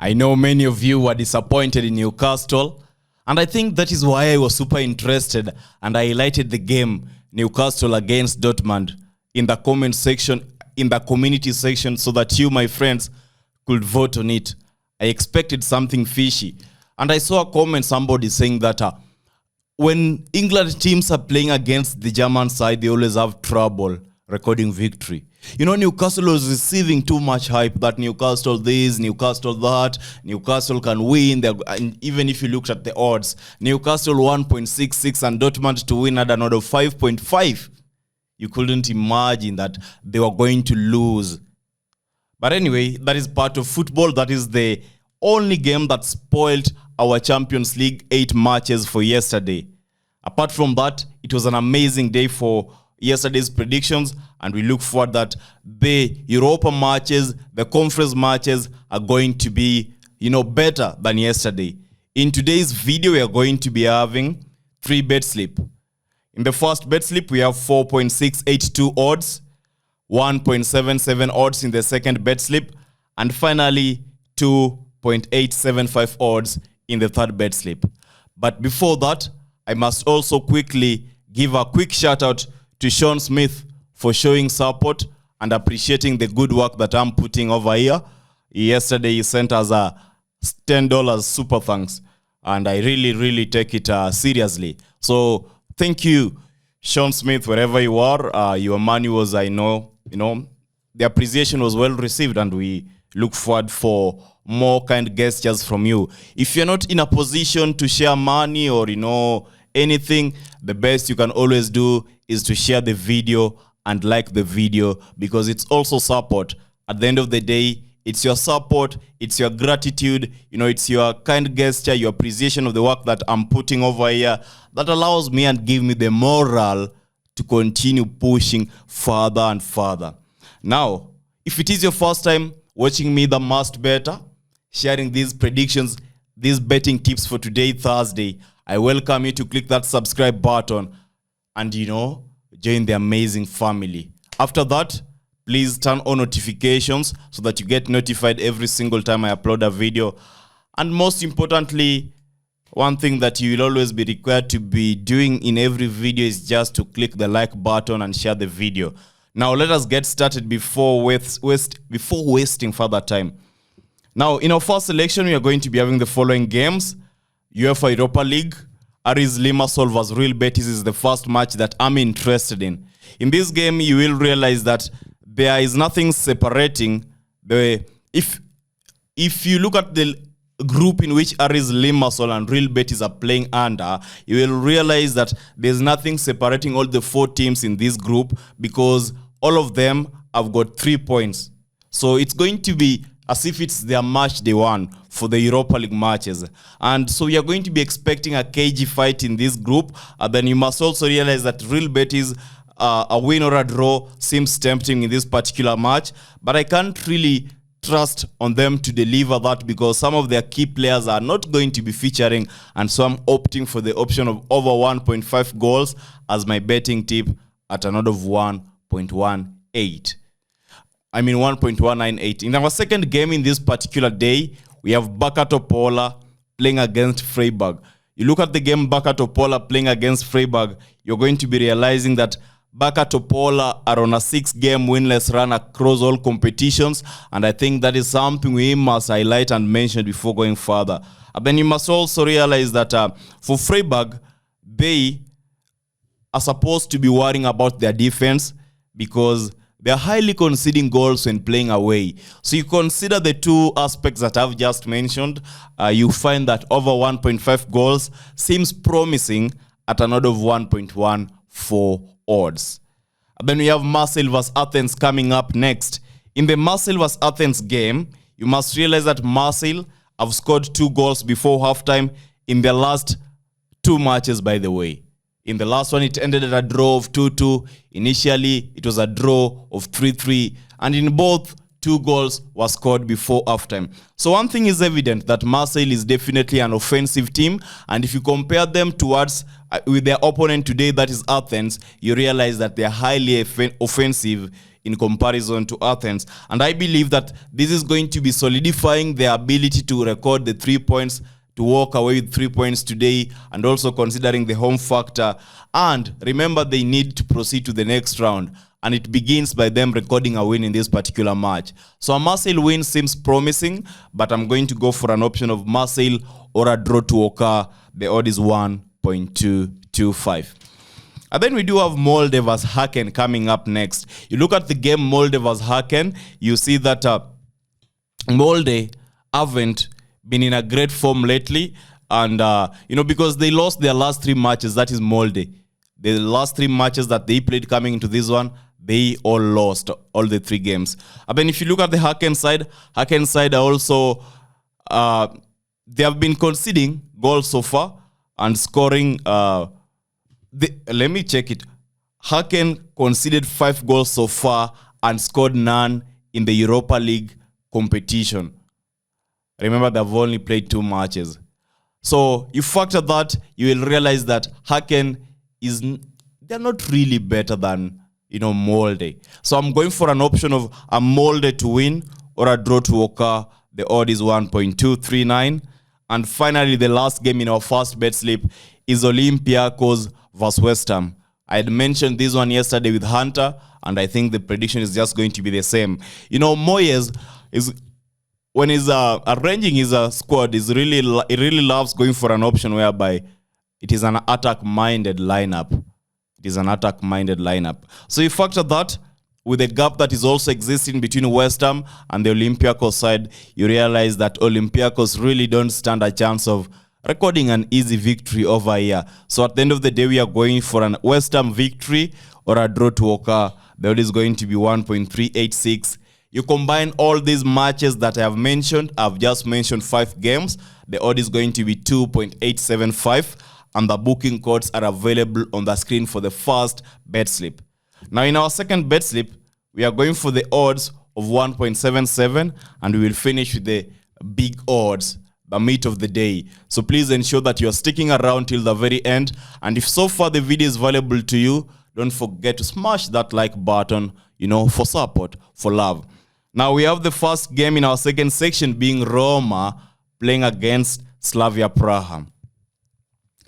I know many of you were disappointed in Newcastle, and I think that is why I was super interested and I highlighted the game Newcastle against Dortmund in the comment section, in the community section, so that you, my friends, could vote on it. I expected something fishy, and I saw a comment, somebody saying that when England teams are playing against the German side, they always have trouble recording victory. You know, Newcastle was receiving too much hype that Newcastle this, Newcastle that, Newcastle can win. And even if you looked at the odds, Newcastle 1.66 and Dortmund to win at an odd of 5.5. You couldn't imagine that they were going to lose. But anyway, that is part of football. That is the only game that spoiled our Champions League 8 matches for yesterday. Apart from that, it was an amazing day for yesterday's predictions, and we look forward that the Europa matches, the conference matches are going to be, better than yesterday. In today's video, we are going to be having 3 bet slip. In the first bet slip, we have 4.682 odds, 1.77 odds in the second bet slip, and finally 2.875 odds in the third bet slip. But before that, I must also quickly give a quick shout out to Sean Smith for showing support and appreciating the good work that I'm putting over here. Yesterday, he sent us a $10 super thanks, and I really take it seriously. So thank you, Sean Smith, wherever you are. Your money was, I know, the appreciation was well received, and we look forward for more kind gestures from you. If you're not in a position to share money or, anything, the best you can always do is to share the video and like the video, because it's also support. At the end of the day, it's your support, it's your gratitude, it's your kind gesture, your appreciation of the work that I'm putting over here that allows me and give me the morale to continue pushing further and further. Now, if it is your first time watching me, the Masked Bettor, sharing these predictions, these betting tips for today, Thursday, I welcome you to click that subscribe button and, join the amazing family. After that, please turn on notifications so that you get notified every single time I upload a video. And most importantly, one thing that you will always be required to be doing in every video is just to click the like button and share the video. Now, let us get started before wasting further time. Now, in our first selection, we are going to be having the following games. UEFA Europa League, Aris Limassol vs Real Betis is the first match that I'm interested in. In this game, you will realize that there is nothing separating the... If you look at the group in which Aris Limassol and Real Betis are playing under, you will realize that there's nothing separating all the 4 teams in this group, because all of them have got 3 points. So it's going to be as if it's their match day one for the Europa League matches. And so we are going to be expecting a cagey fight in this group. Then you must also realize that Real Betis, a win or a draw seems tempting in this particular match. But I can't really trust on them to deliver that, because some of their key players are not going to be featuring. And so I'm opting for the option of over 1.5 goals as my betting tip at an odd of 1.18. 1.198. In our second game in this particular day, we have Bettor Topola playing against Freiburg. You look at the game Bettor Topola playing against Freiburg, you're going to be realizing that Bettor Topola are on a 6-game winless run across all competitions, and I think that is something we must highlight and mention before going further. Then you must also realize that for Freiburg, they are supposed to be worrying about their defense, because they're highly conceding goals when playing away. So you consider the 2 aspects that I've just mentioned, you find that over 1.5 goals seems promising at an odd of 1.14 odds. Then we have Marseille vs Athens coming up next. In the Marseille vs Athens game, you must realize that Marseille have scored 2 goals before halftime in their last 2 matches, by the way. In the last one, it ended at a draw of 2-2. Initially, it was a draw of 3-3. And in both, 2 goals were scored before halftime. So one thing is evident, that Marseille is definitely an offensive team. And if you compare them with their opponent today, that is Athens, you realize that they are highly offensive in comparison to Athens. And I believe that this is going to be solidifying their ability to record the 3 points, to walk away with 3 points today, and also considering the home factor. And remember, they need to proceed to the next round, and it begins by them recording a win in this particular match. So a Marseille win seems promising, but I'm going to go for an option of Marseille or a draw to occur. The odd is 1.225. And then we do have Molde vs Haken coming up next. You look at the game Molde vs Haken, you see that Molde haven't been in a great form lately. And, because they lost their last 3 matches, that is Molde. The last 3 matches that they played coming into this one, they all lost all the 3 games. And then if you look at the Haken side are also, they have been conceding goals so far and scoring. Let me check it. Haken conceded 5 goals so far and scored none in the Europa League competition. Remember, they've only played 2 matches. So you factor that, you will realize that Haken they're not really better than, Molde. So I'm going for an option of a Molde to win or a draw to occur. The odd is 1.239. And finally, the last game in our first bet slip is Olympiacos vs West Ham. I had mentioned this one yesterday with Hunter, and I think the prediction is just going to be the same. Moyes when he's arranging his squad, he really loves going for an option whereby it is an attack-minded lineup. So you factor that with the gap that is also existing between West Ham and the Olympiacos side, you realize that Olympiacos really don't stand a chance of recording an easy victory over here. So at the end of the day, we are going for an West Ham victory or a draw to occur. The odd is going to be 1.386. You combine all these matches that I have mentioned. I've just mentioned 5 games. The odd is going to be 2.875. And the booking codes are available on the screen for the first bet slip. Now in our second bet slip, we are going for the odds of 1.77, and we will finish with the big odds, the meat of the day. So please ensure that you are sticking around till the very end. And if so far the video is valuable to you, don't forget to smash that like button, for support, for love. Now we have the first game in our second section being Roma playing against Slavia Praha.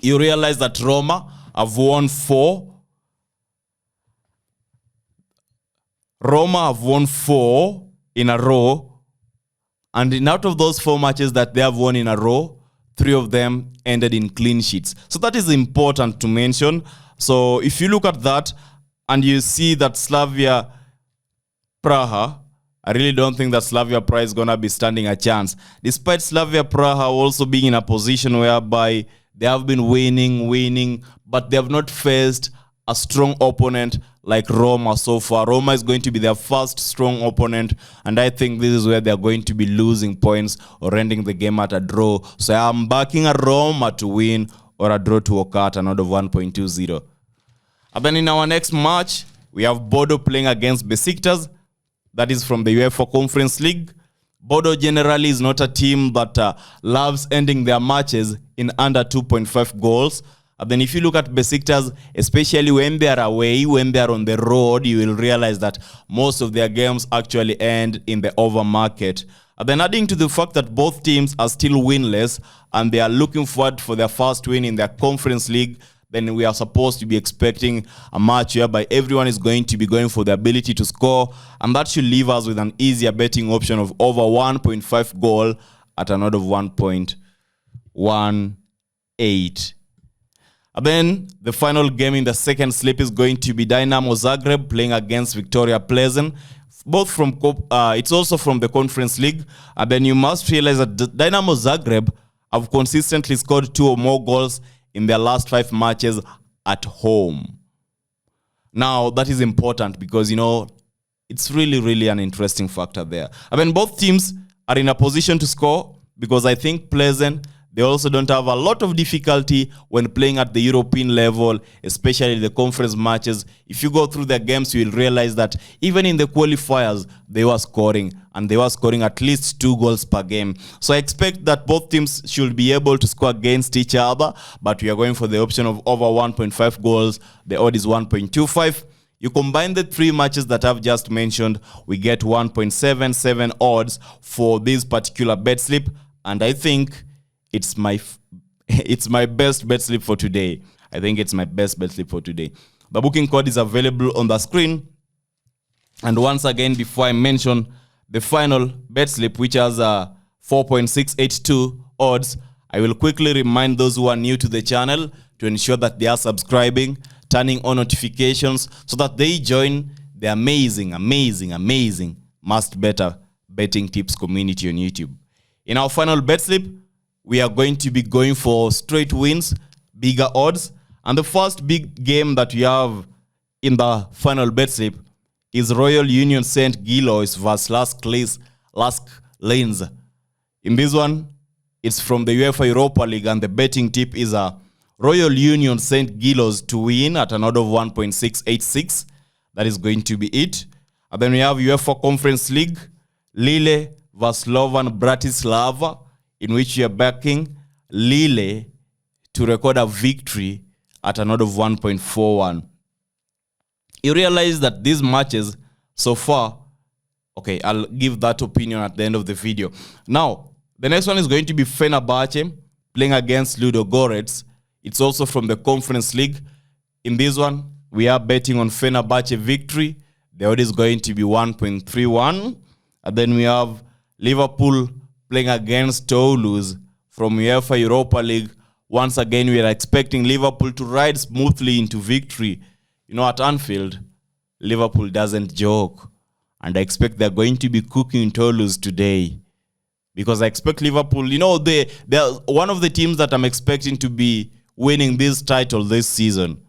You realize that Roma have won 4. Roma have won 4 in a row. And out of those 4 matches that they have won in a row, 3 of them ended in clean sheets. So that is important to mention. So if you look at that and you see that Slavia Praha, I really don't think that Slavia Praha is going to be standing a chance. Despite Slavia Praha also being in a position whereby they have been winning, but they have not faced a strong opponent like Roma so far. Roma is going to be their first strong opponent, and I think this is where they're going to be losing points or ending the game at a draw. So I'm backing a Roma to win or a draw to occur at an odd of 1.20. And then in our next match, we have Bettor playing against Besiktas. That is from the UEFA Conference League. Bettor generally is not a team that loves ending their matches in under 2.5 goals. And then if you look at Besiktas, especially when they are away, when they are on the road, you will realize that most of their games actually end in the over market. And then adding to the fact that both teams are still winless and they are looking forward for their first win in their Conference League, then we are supposed to be expecting a match whereby everyone is going to be going for the ability to score, and that should leave us with an easier betting option of over 1.5 goal at an odd of 1.18. And then the final game in the second slip is going to be Dynamo Zagreb playing against Victoria Pleasant. Both from it's also from the Conference League. And then you must realize that Dynamo Zagreb have consistently scored 2 or more goals in their last 5 matches at home. Now, that is important because, it's really an interesting factor there. I mean, both teams are in a position to score because I think Pleasant, they also don't have a lot of difficulty when playing at the European level, especially the conference matches. If you go through their games, you will realize that even in the qualifiers, they were scoring, and they were scoring at least 2 goals per game. So I expect that both teams should be able to score against each other, but we are going for the option of over 1.5 goals. The odd is 1.25. You combine the 3 matches that I've just mentioned, we get 1.77 odds for this particular bet slip, and I think it's my best bet slip for today. I think it's my best bet slip for today. The booking code is available on the screen. And once again, before I mention the final bet slip, which has 4.682 odds, I will quickly remind those who are new to the channel to ensure that they are subscribing, turning on notifications so that they join the amazing MaskedBettor betting tips community on YouTube. In our final bet slip, we are going to be going for straight wins, bigger odds. And the first big game that we have in the final bet slip is Royal Union St. Gilois versus Lask Lanes. In this one, it's from the UEFA Europa League, and the betting tip is a Royal Union St. Gilois to win at an odd of 1.686. That is going to be it. And then we have UEFA Conference League, Lille versus Slovan Bratislava, in which we are backing Lille to record a victory at an odd of 1.41. You realize that these matches so far, okay, I'll give that opinion at the end of the video. Now, the next one is going to be Fenerbahce playing against Ludogorets. It's also from the Conference League. In this one, we are betting on Fenerbahce victory. The odd is going to be 1.31. And then we have Liverpool playing against Toulouse from UEFA Europa League. Once again, we are expecting Liverpool to ride smoothly into victory. You know, at Anfield, Liverpool doesn't joke. And I expect they're going to be cooking Toulouse today. Because I expect Liverpool, you know, they're one of the teams that I'm expecting to be winning this title this season.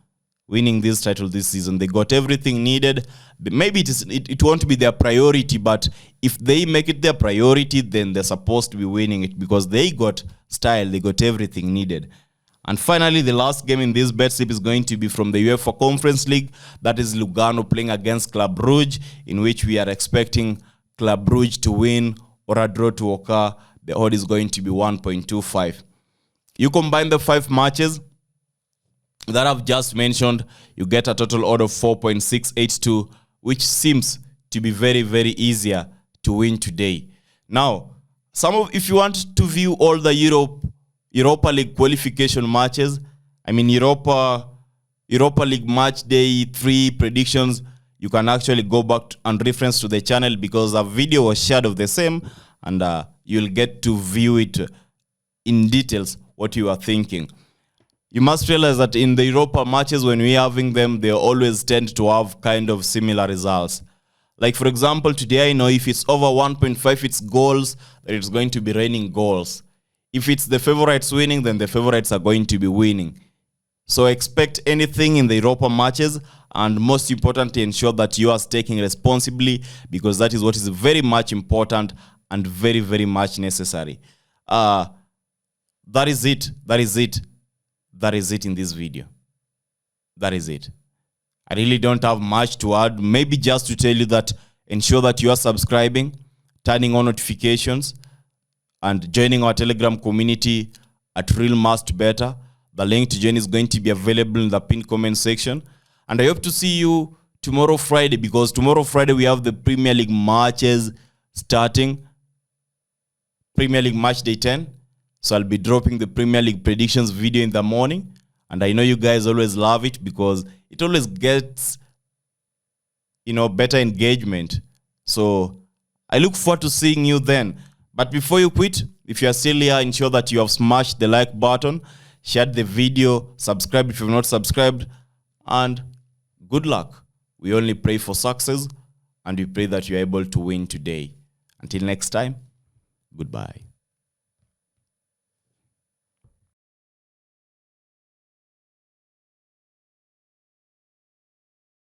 They got everything needed. Maybe it won't be their priority, but if they make it their priority, then they're supposed to be winning it because they got style, they got everything needed. And finally, the last game in this bet slip is going to be from the UEFA Conference League. That is Lugano playing against Club Brugge, in which we are expecting Club Brugge to win or a draw to occur. The odd is going to be 1.25. You combine the 5 matches that I've just mentioned, you get a total odd of 4.682, which seems to be very, very easier to win today. Now, if you want to view all the Europa League qualification matches, I mean Europa League match day 3 predictions, you can actually go back and reference to the channel because a video was shared of the same, and you'll get to view it in details what you are thinking. You must realize that in the Europa matches, when we're having them, they always tend to have kind of similar results. Like, for example, today I know if it's over 1.5, it's goals, that it's going to be raining goals. If it's the favorites winning, then the favorites are going to be winning. So expect anything in the Europa matches, and most importantly, ensure that you are staking responsibly, because that is what is very much important and very, very much necessary. That is it in this video. That is it. I really don't have much to add. Maybe just to tell you that ensure that you are subscribing, turning on notifications, and joining our Telegram community at Real MaskedBettor. The link to join is going to be available in the pinned comment section. And I hope to see you tomorrow, Friday, because tomorrow, Friday, we have the Premier League matches starting. Premier League match day 10. So I'll be dropping the Premier League predictions video in the morning. And I know you guys always love it because it always gets, better engagement. So I look forward to seeing you then. But before you quit, if you are still here, ensure that you have smashed the like button, shared the video, subscribe if you've not subscribed, and good luck. We only pray for success, and we pray that you're able to win today. Until next time, goodbye.